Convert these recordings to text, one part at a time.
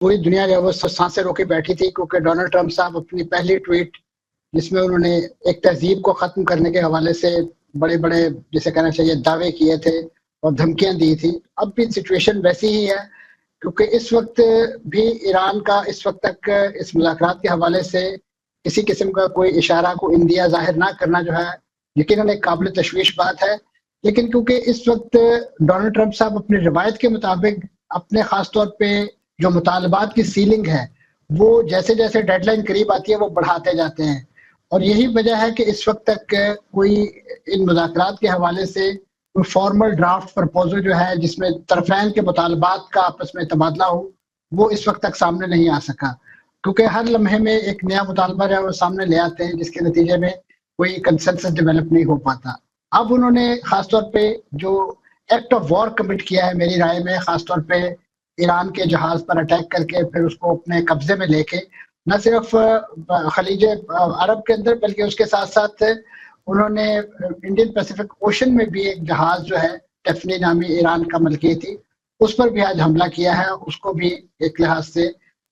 पूरी दुनिया जो है वो सांसें रोके बैठी थी, क्योंकि डोनाल्ड ट्रंप साहब अपनी पहली ट्वीट जिसमें उन्होंने एक तहजीब को ख़त्म करने के हवाले से बड़े बड़े, जिसे कहना चाहिए, दावे किए थे और धमकियां दी थी। अब भी सिचुएशन वैसी ही है, क्योंकि इस वक्त भी ईरान का इस वक्त तक इस मुज़ाकरात के हवाले से किसी किस्म का कोई इशारा को इंदिया जाहिर ना करना जो है यकीनन एक काबिल तशवीश बात है। लेकिन क्योंकि इस वक्त डोनाल्ड ट्रंप साहब अपनी रवायत के मुताबिक अपने ख़ास तौर पे जो मुतालबात की सीलिंग है वो जैसे जैसे डेडलाइन करीब आती है वो बढ़ाते जाते हैं, और यही वजह है कि इस वक्त तक कोई इन मुज़ाकरात के हवाले से कोई फॉर्मल ड्राफ्ट प्रपोजल जो है जिसमें तरफ़ैन के मुतालबात का आपस में तबादला हो वो इस वक्त तक सामने नहीं आ सका, क्योंकि हर लम्हे में एक नया मुतालबा जो है वो सामने ले आते हैं जिसके नतीजे में कोई कंसेंसस डेवलप नहीं हो पाता। अब उन्होंने ख़ासतौर पे जो एक्ट ऑफ वॉर कमिट किया है मेरी राय में, ख़ासतौर पे ईरान के जहाज़ पर अटैक करके फिर उसको अपने कब्जे में लेके न सिर्फ खलीज अरब के अंदर बल्कि उसके साथ साथ उन्होंने इंडियन पैसिफिक ओशन में भी एक जहाज़ जो है टेफनी नामी ईरान का मलकी थी उस पर भी आज हमला किया है, उसको भी एक लिहाज से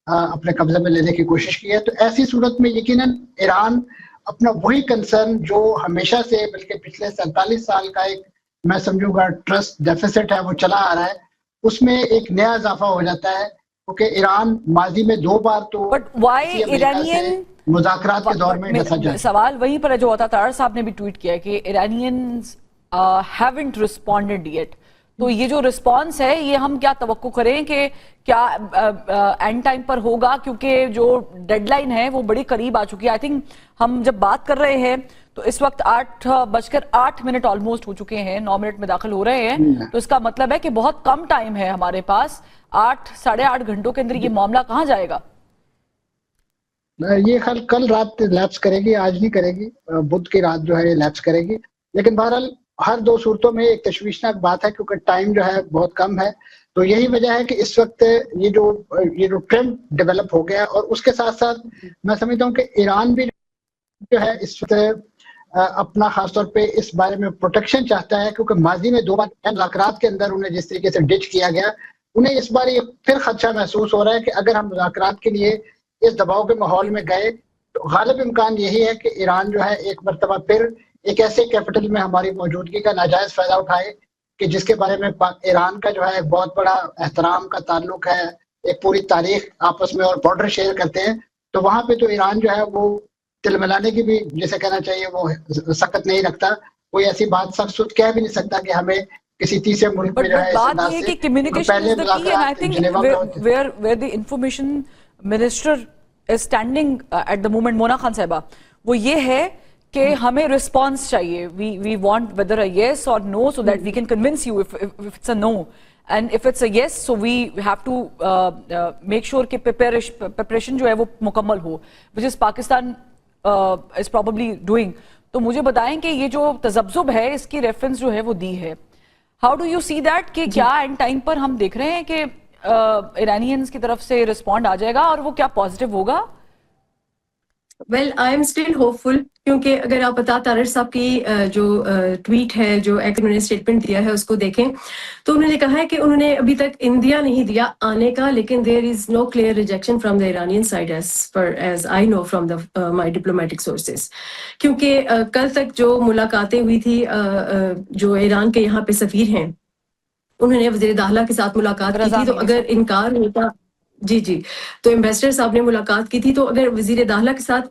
अपने कब्जे में लेने की कोशिश की है। तो ऐसी सूरत में यकीनन ईरान अपना वही कंसर्न जो हमेशा से बल्कि पिछले 47 साल का एक मैं समझूंगा ट्रस्ट डेफिसिट है वो चला आ रहा है, उसमें एक नया इजाफा हो जाता है, क्योंकि ईरान माजी में 2 बार तो ईरानियन मुज़ाकरात के दौर में डसा जाए। सवाल वहीं पर है जो तार साहब ने भी ट्वीट किया है कि ईरानियंस हैवंट रिस्पॉन्डेड येट। तो ये जो रिस्पॉन्स है ये हम क्या तवक्को करें कि क्या एंड टाइम पर होगा, क्योंकि जो डेडलाइन है वो बड़ी करीब आ चुकी है। आई थिंक हम जब बात कर रहे हैं तो इस वक्त 8:08 ऑलमोस्ट हो चुके हैं, 9 मिनट में दाखिल हो रहे हैं, तो इसका मतलब है कि बहुत कम टाइम है हमारे पास। 8 साढ़े 8 घंटों के अंदर ये मामला कहाँ जाएगा? ये कल रात लैप्स करेगी, आज नहीं करेगी, बुध की रात जो है ये लैप्स करेगी। लेकिन बहरहाल हर 2 सूरतों में एक तशवीशनाक बात है, क्योंकि टाइम जो है बहुत कम है। तो यही वजह है कि इस वक्त ये जो ट्रेंड डेवलप हो गया, और उसके साथ साथ मैं समझता हूँ कि ईरान भी जो है इस वक्त अपना खासतौर पे इस बारे में प्रोटेक्शन चाहता है, क्योंकि माजी में 2 बार मुज़ाकरात के अंदर उन्हें जिस तरीके से डिच किया गया, उन्हें इस बार ये फिर खदशा महसूस हो रहा है कि अगर हम मुज़ाकरात के लिए इस दबाव के माहौल में गए तो गालिब इम्कान यही है कि ईरान जो है एक मरतबा फिर एक ऐसे कैपिटल में हमारी मौजूदगी का नाजायज फायदा उठाए कि जिसके बारे में ईरान का जो है एक बहुत बड़ा एहतराम का ताल्लुक है, एक पूरी तारीख आपस में और बॉर्डर शेयर करते हैं। तो वहां पे तो ईरान जो है वो तिलमिलाने की भी जिसे कहना चाहिए वो सख्त नहीं रखता, कोई ऐसी बात सख्त कह भी नहीं सकता कि हमें किसी तीसरे मुल्क में जो है बात ये कि communication is the key, and I think where the information minister is standing at the moment, Mona Khan साहिबा, वो ये है कि हमें रिस्पॉन्स चाहिए, we want whether a yes और no so that we can convince you if it's a no, and if it's a yes so we have to make sure कि preparation जो है वो मुकम्मल हो, which is Pakistan is probably doing. तो मुझे बताएं कि ये जो तजब्जुब है इसकी रेफरेंस जो है वो दी है, how do you see that कि क्या एंड टाइम पर हम देख रहे हैं कि ईरानियंस की तरफ से रिस्पॉन्ड आ जाएगा और वो क्या पॉजिटिव होगा? Well I am still hopeful, क्योंकि अगर आप तारिर साहब की जो ट्वीट है, जो उन्होंने स्टेटमेंट दिया है उसको देखें तो उन्होंने कहा है कि उन्होंने अभी तक इंडिया नहीं दिया आने का, लेकिन there is no clear rejection from the Iranian side as I know from the my diplomatic sources. क्योंकि कल तक जो मुलाकातें हुई थी, जो ईरान के यहाँ पे सफीर हैं उन्होंने वज़ीर दाखिला के साथ मुलाकात की थी, तो अगर इनकार होता जी तो एम्बेसडर साहब ने मुलाकात की थी, तो अगर वज़ीर दाखिला के साथ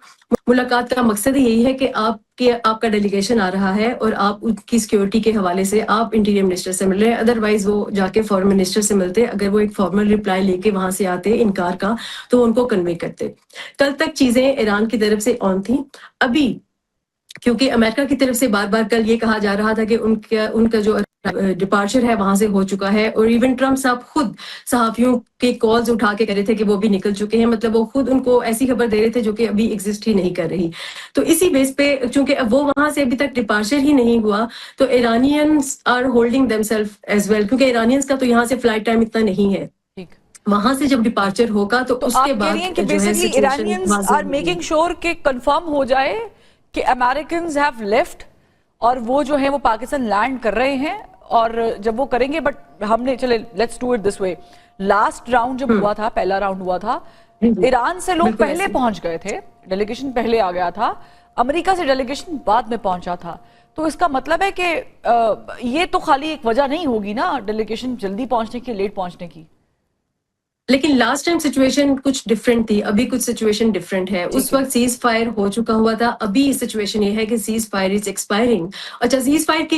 मुलाकात का मकसद यही है कि आपका डेलीगेशन आ रहा है और आप उनकी सिक्योरिटी के हवाले से आप इंटीरियर मिनिस्टर से मिल रहे हैं, अदरवाइज वो जाके फॉरेन मिनिस्टर से मिलते, अगर वो एक फॉर्मल रिप्लाई लेके वहां से आते इनकार का तो उनको कन्वे करते। कल तक चीजें ईरान की तरफ से ऑन थी। अभी क्योंकि अमेरिका की तरफ से बार बार कल ये कहा जा रहा था कि उनका जो डिपार्चर है वहां से हो चुका है, और इवन ट्रम्प साहब खुद सहाफियों के कॉल्स उठा के कह रहे थे कि वो भी निकल चुके हैं, मतलब वो खुद उनको ऐसी खबर दे रहे थे जो कि अभी एग्जिस्ट ही नहीं कर रही। तो इसी बेस पे चूंकि वो वहां से अभी तक डिपार्चर ही नहीं हुआ तो Iranians are holding themselves as well, क्योंकि ईरानियंस का तो यहाँ से फ्लाइट टाइम इतना नहीं है, वहां से जब डिपार्चर होगा तो उसके बाद basically Iranians are making sure कि कंफर्म हो जाए कि अमेरिकन्स हैव लेफ्ट और वो जो है वो पाकिस्तान लैंड कर रहे हैं, और जब वो करेंगे, बट हमने चले let's do it this way, last round جب ہوا تھا, پہلا راؤنڈ ہوا تھا, ایران سے لوگ پہلے پہنچ گئے تھے, ڈیلیگیشن پہلے آ گیا تھا, امریکہ سے ڈیلیگیشن بعد میں پہنچا تھا. تو اس کا مطلب ہے کہ یہ تو خالی ایک وجہ نہیں ہوگی نا ڈیلیگیشن جلدی پہنچنے کی, لیٹ پہنچنے کی. لیکن لاسٹ ٹائم سچویشن کچھ ڈفرینٹ تھی, ابھی کچھ سچویشن ڈفرینٹ ہے. اس وقت سیز فائر ہو چکا ہوا تھا, ابھی سچویشن یہ ہے کہ سیز فائر از ایکسپائرنگ. اچھا, سیز فائر کی